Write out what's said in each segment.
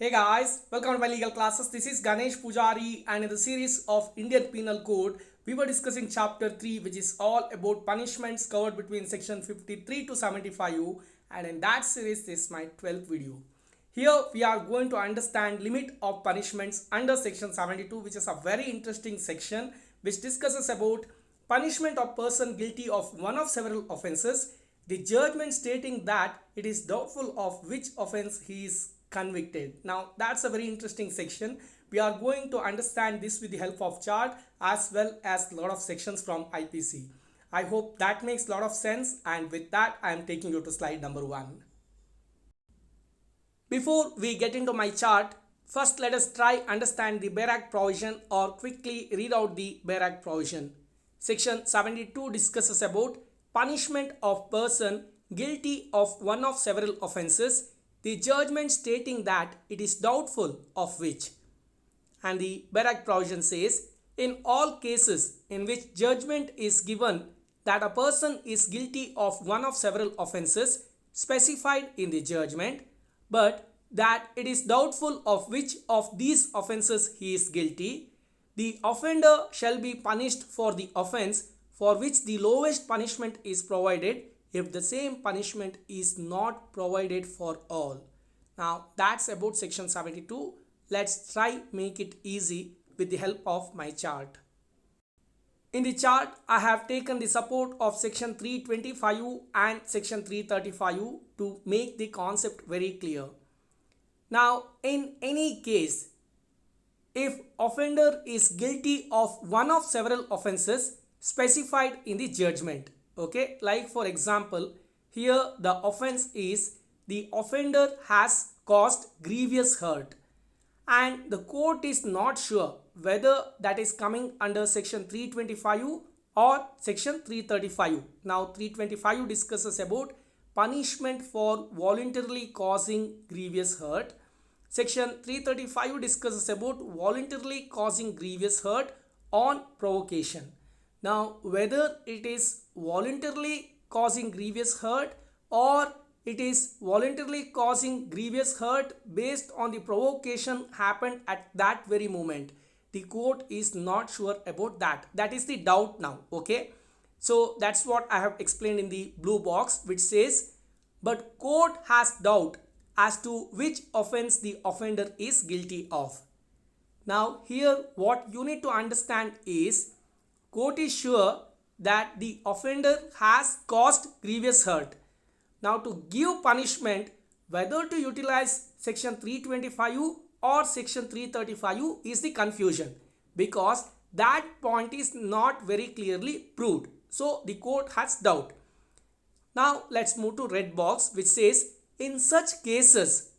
Hey guys, welcome to my legal classes. This is Ganesh Pujari, and in the series of Indian Penal Code, we were discussing chapter 3, which is all about punishments covered between section 53 to 75, and in that series this is my 12th video. Here we are going to understand limit of punishments under section 72, which is a very interesting section which discusses about punishment of person guilty of one of several offences, the judgment stating that it is doubtful of which offence he is convicted. Now that's a very interesting section. We are going to understand this with the help of chart as well as a lot of sections from IPC. I hope that makes a lot of sense, and with that I am taking you to slide number 1. Before we get into my chart, first let us try understand the Bare Act provision or quickly read out the Bare Act provision. Section 72 discusses about punishment of person guilty of one of several offences, the judgment stating that it is doubtful of which. And the Bare Act provision says, in all cases in which judgment is given that a person is guilty of one of several offences specified in the judgment, but that it is doubtful of which of these offences he is guilty, the offender shall be punished for the offence for which the lowest punishment is provided if the same punishment is not provided for all. Now that's about section 72. Let's try make it easy with the help of my chart. In the chart, I have taken the support of section 325 and section 335 to make the concept very clear. Now, in any case, if offender is guilty of one of several offences specified in the judgment, okay, like for example, here the offence is the offender has caused grievous hurt, and the court is not sure whether that is coming under section 325 or section 335. Now 325 discusses about punishment for voluntarily causing grievous hurt. Section 335 discusses about voluntarily causing grievous hurt on provocation. Now whether it is voluntarily causing grievous hurt or it is voluntarily causing grievous hurt based on the provocation happened at that very moment, the court is not sure about that. That is the doubt now, okay? So that's what I have explained in the blue box, which says, but court has doubt as to which offense the offender is guilty of. Now here what you need to understand is, court is sure that the offender has caused grievous hurt. Now to give punishment, whether to utilize section 325 or section 335 is the confusion, because that point is not very clearly proved. So the court has doubt. Now let's move to red box, which says, in such cases,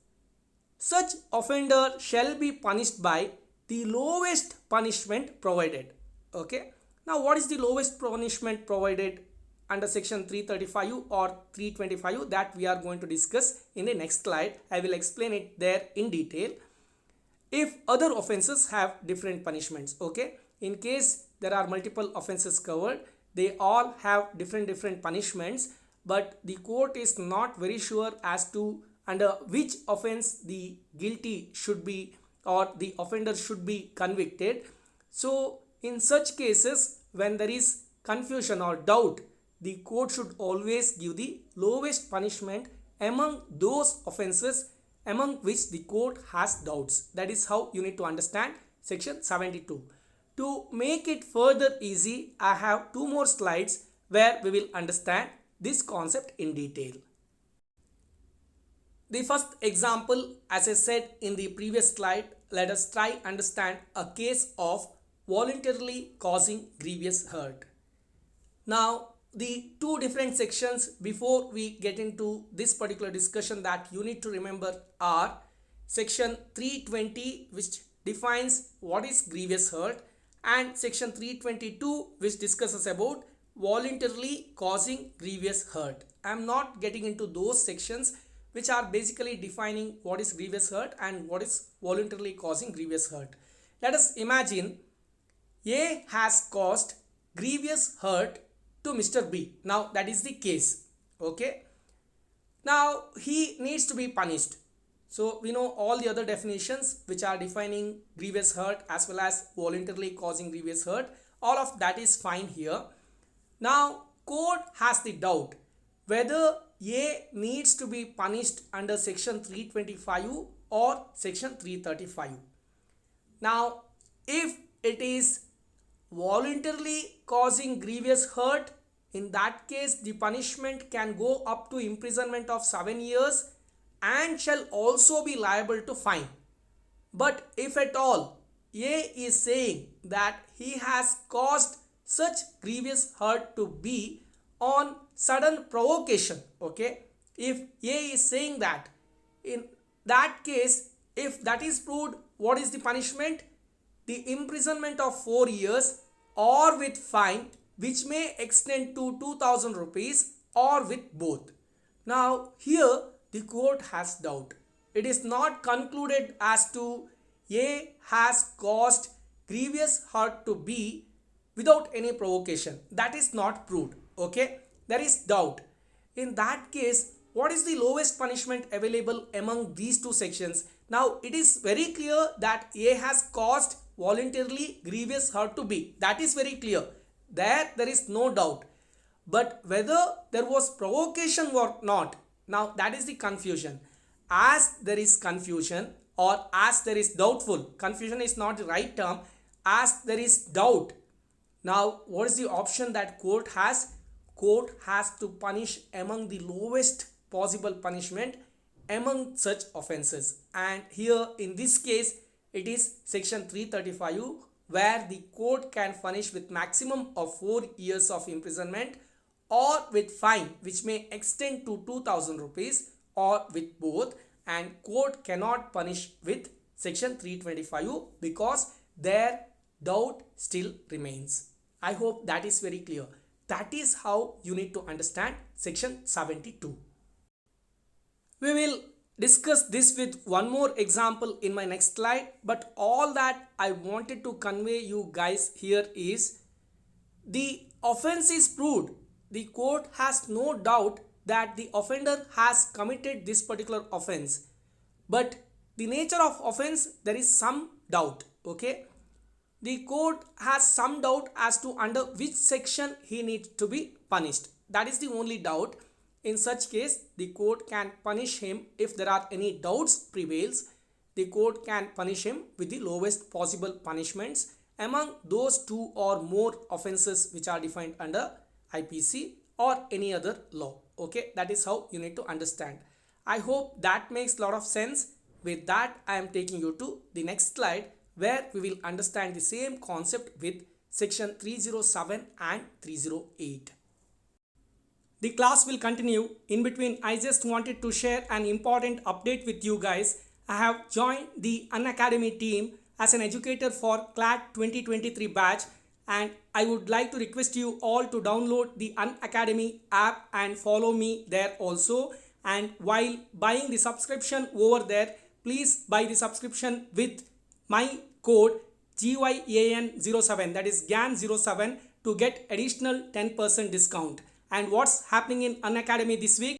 such offender shall be punished by the lowest punishment provided. Okay. Now what is the lowest punishment provided under section 335 or 325? That we are going to discuss in the next slide. I will explain it there in detail. If other offences have different punishments, okay, in case there are multiple offences covered, they all have different punishments, but the court is not very sure as to under which offence the guilty should be or the offender should be convicted. So in such cases, when there is confusion or doubt, the court should always give the lowest punishment among those offences among which the court has doubts. That is how you need to understand section 72. To make it further easy, I have two more slides where we will understand this concept in detail. The first example, as I said in the previous slide, let us try understand a case of voluntarily causing grievous hurt. Now the two different sections before we get into this particular discussion that you need to remember are section 320, which defines what is grievous hurt, and section 322, which discusses about voluntarily causing grievous hurt. I am not getting into those sections which are basically defining what is grievous hurt and what is voluntarily causing grievous hurt. Let us imagine A has caused grievous hurt to Mr. B. Now that is the case, okay. Now he needs to be punished. So we know all the other definitions which are defining grievous hurt as well as voluntarily causing grievous hurt. All of that is fine here. Now court has the doubt whether A needs to be punished under section 325 or section 335. Now if it is voluntarily causing grievous hurt, in that case the punishment can go up to imprisonment of 7 years and shall also be liable to fine. But if at all A is saying that he has caused such grievous hurt to B on sudden provocation, okay, if A is saying that, in that case, if that is proved, what is the punishment? The imprisonment of 4 years or with fine which may extend to 2000 rupees or with both. Now here the court has doubt. It is not concluded as to A has caused grievous hurt to B without any provocation. That is not proved. Okay, there is doubt. In that case, what is the lowest punishment available among these two sections? Now it is very clear that A has caused voluntarily grievous hurt to B. That is very clear. There is no doubt. But whether there was provocation or not, now that is the confusion. As there is confusion or as there is doubtful, confusion is not the right term, as there is doubt. Now what is the option that court has? Court has to punish among the lowest possible punishment among such offences. And here in this case it is section 335 where the court can punish with maximum of 4 years of imprisonment or with fine which may extend to 2000 rupees or with both, and court cannot punish with section 325 because their doubt still remains. I hope that is very clear. That is how you need to understand section 72. We will discuss this with one more example in my next slide, but all that I wanted to convey you guys here is the offense is proved. The court has no doubt that the offender has committed this particular offense, but the nature of offense there is some doubt. Okay, the court has some doubt as to under which section he needs to be punished. That is the only doubt. In such case, the court can punish him if there are any doubts prevails. The court can punish him with the lowest possible punishments among those two or more offences which are defined under IPC or any other law. Okay, that is how you need to understand. I hope that makes a lot of sense. With that, I am taking you to the next slide where we will understand the same concept with section 307 and 308. The class will continue. In between, I just wanted to share an important update with you guys. I have joined the Unacademy team as an educator for CLAT 2023 batch, and I would like to request you all to download the Unacademy app and follow me there also. And while buying the subscription over there, please buy the subscription with my code GYAN07, that is GAN07, to get additional 10% discount. And what's happening in Unacademy this week?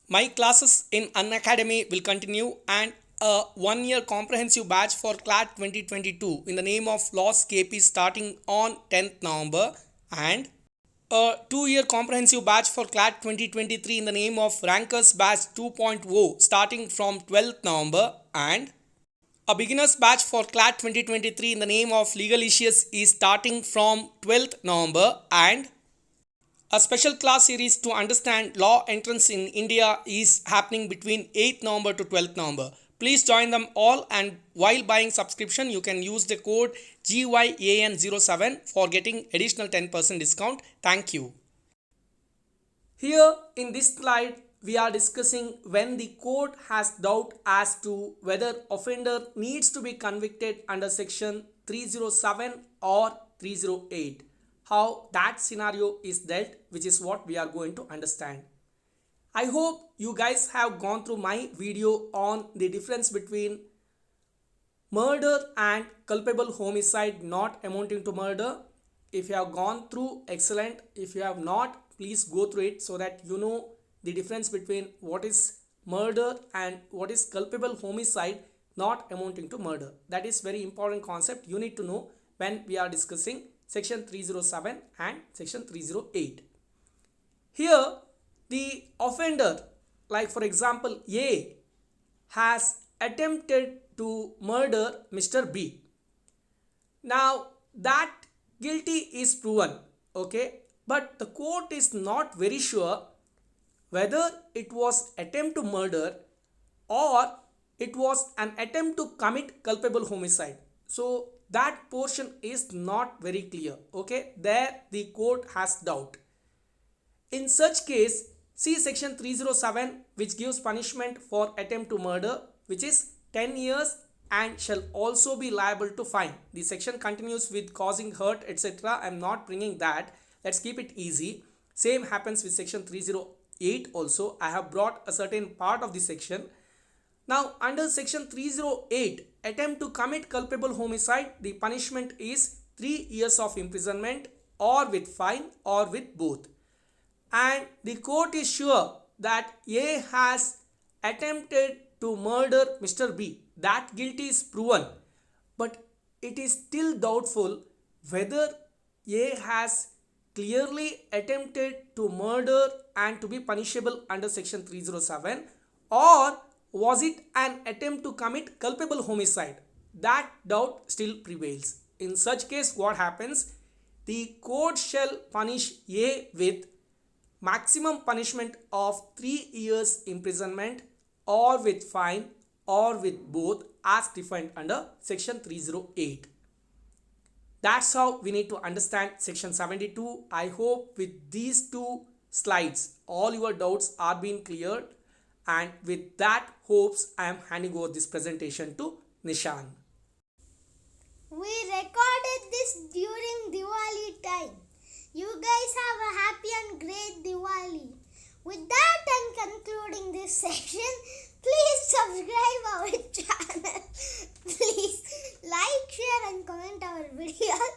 My classes in Unacademy will continue, and a 1-year comprehensive batch for CLAT 2022 in the name of Laws KP starting on 10th November, and a 2-year comprehensive batch for CLAT 2023 in the name of Rankers Batch 2.0 starting from 12th November, and a beginners batch for CLAT 2023 in the name of Legal Issues is starting from 12th November, and a special class series to understand law entrance in India is happening between 8th November to 12th November. Please join them all, and while buying subscription you can use the code GYAN07 for getting additional 10% discount. Thank you. Here in this slide we are discussing when the court has doubt as to whether offender needs to be convicted under section 307 or 308. How that scenario is dealt, which is what we are going to understand. I hope you guys have gone through my video on the difference between murder and culpable homicide not amounting to murder. If you have gone through, excellent. If you have not, please go through it so that you know the difference between what is murder and what is culpable homicide not amounting to murder. That is very important concept you need to know when we are discussing section 307 and section 308. Here the offender, like for example A, has attempted to murder Mr. B. Now that guilty is proven, okay, but the court is not very sure whether it was attempt to murder or it was an attempt to commit culpable homicide. So that portion is not very clear, okay, there the court has doubt. In such case, see section 307 which gives punishment for attempt to murder, which is 10 years and shall also be liable to fine. The section continues with causing hurt, etc. I am not bringing that. Let's keep it easy. Same happens with section 308 also. I have brought a certain part of the section. Now under section 308, attempt to commit culpable homicide, the punishment is 3 years of imprisonment or with fine or with both. And the court is sure that A has attempted to murder Mr. B. That guilty is proven, but it is still doubtful whether A has clearly attempted to murder and to be punishable under section 307, or was it an attempt to commit culpable homicide. That doubt still prevails. In such case, what happens? The court shall punish A with maximum punishment of 3 years imprisonment or with fine or with both as defined under section 308. That's how we need to understand section 72. I hope with these two slides all your doubts are being cleared, and with that hopes I am handing over this presentation to Nishan. We recorded this during Diwali time. You guys have a happy and great Diwali. With that, I'm concluding this section. Please subscribe our channel. Please like, share and comment our videos.